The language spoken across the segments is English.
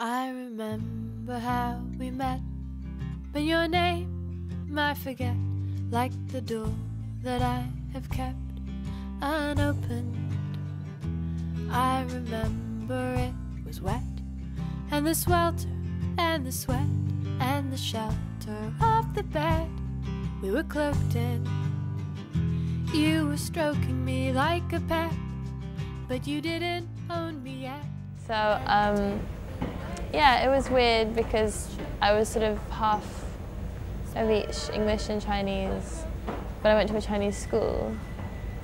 I remember how we met, but your name I forget, like the door that I have kept unopened. I remember it was wet, and the swelter, and the sweat, and the shelter of the bed we were cloaked in. You were stroking me like a pet, but you didn't own me yet. So, yeah, it was weird because I was sort of half of each, English and Chinese, but I went to a Chinese school,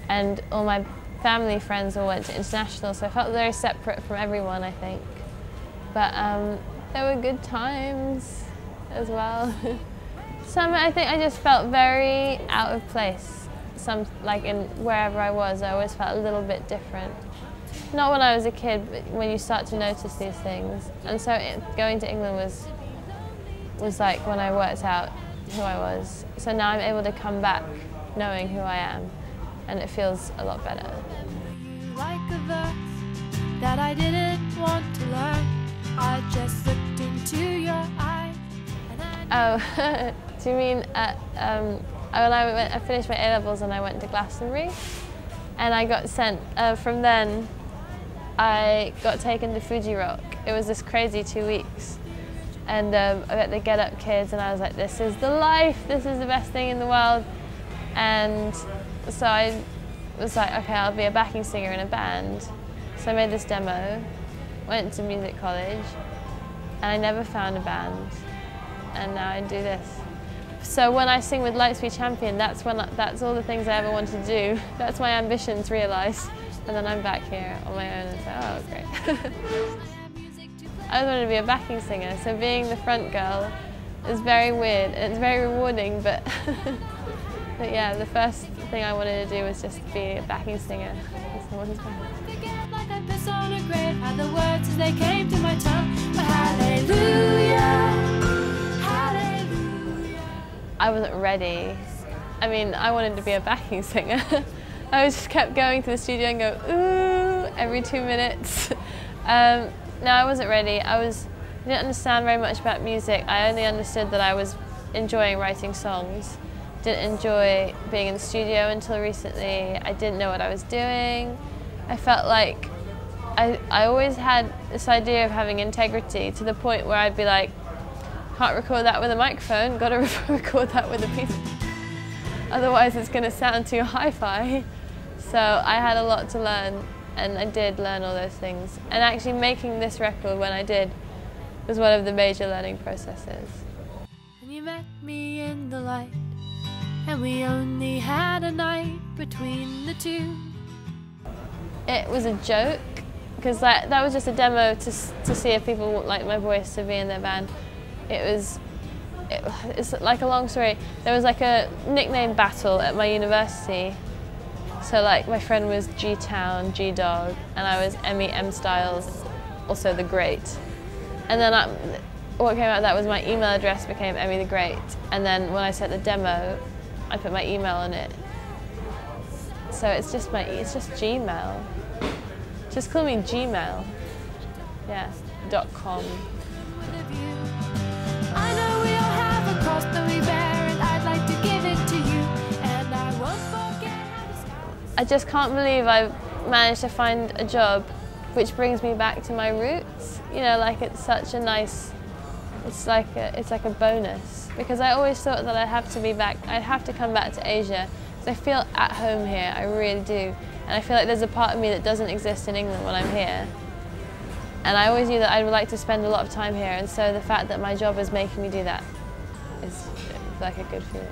and all my family friends all went to international, so I felt very separate from everyone, I think. But there were good times as well. Some, I think I just felt very out of place. Like in wherever I was, I always felt a little bit different. Not when I was a kid, but when you start to notice these things. And so going to England was like when I worked out who I was. So now I'm able to come back knowing who I am, and it feels a lot better. Like a verse that I didn't want to learn, I just looked into your eyes. Oh, do you mean when I finished my A-levels and I went to Glastonbury, and I got sent, from then I got taken to Fuji Rock. It was this crazy 2 weeks, and I met the Get Up Kids, and I was like, this is the life, this is the best thing in the world. And so I was like, okay, I'll be a backing singer in a band. So I made this demo, went to music college, and I never found a band, and now I do this. So when I sing with Lightspeed Champion, that's all the things I ever wanted to do. That's my ambitions realised. And then I'm back here on my own and say, oh, great. I always wanted to be a backing singer, so being the front girl is very weird. It's very rewarding, but, but yeah, the first thing I wanted to do was just be a backing singer in someone's band. Like I piss on a grave, had the words as they came to my tongue, but hallelujah, hallelujah. I wasn't ready. I mean, I wanted to be a backing singer. I just kept going to the studio and go, ooh, every 2 minutes. No, I wasn't ready. I didn't understand very much about music. I only understood that I was enjoying writing songs. Didn't enjoy being in the studio until recently. I didn't know what I was doing. I felt like I always had this idea of having integrity, to the point where I'd be like, can't record that with a microphone, got to record that with a piece. Otherwise it's going to sound too hi-fi. So I had a lot to learn, and I did learn all those things. And actually making this record when I did was one of the major learning processes. And you met me in the light, and we only had a night between the two. It was a joke, because that was just a demo to see if people would like my voice to be in their band. It's like a long story. There was like a nickname battle at my university. So like my friend was G-Town, G-Dog, and I was Emmy M Styles, also the Great. And then what came out of that was my email address became Emmy the Great. And then when I sent the demo, I put my email on it. So it's just Gmail. Just call me Gmail. Yeah, .com. I know we all have a cross that we bear, and I'd like to give it to you, and I won't forget how to start. I just can't believe I've managed to find a job which brings me back to my roots. You know, like it's such a nice, it's like a bonus, because I always thought that I'd have to come back to Asia, because I feel at home here, I really do. And I feel like there's a part of me that doesn't exist in England when I'm here. And I always knew that I would like to spend a lot of time here, and so the fact that my job is making me do that is like a good feeling.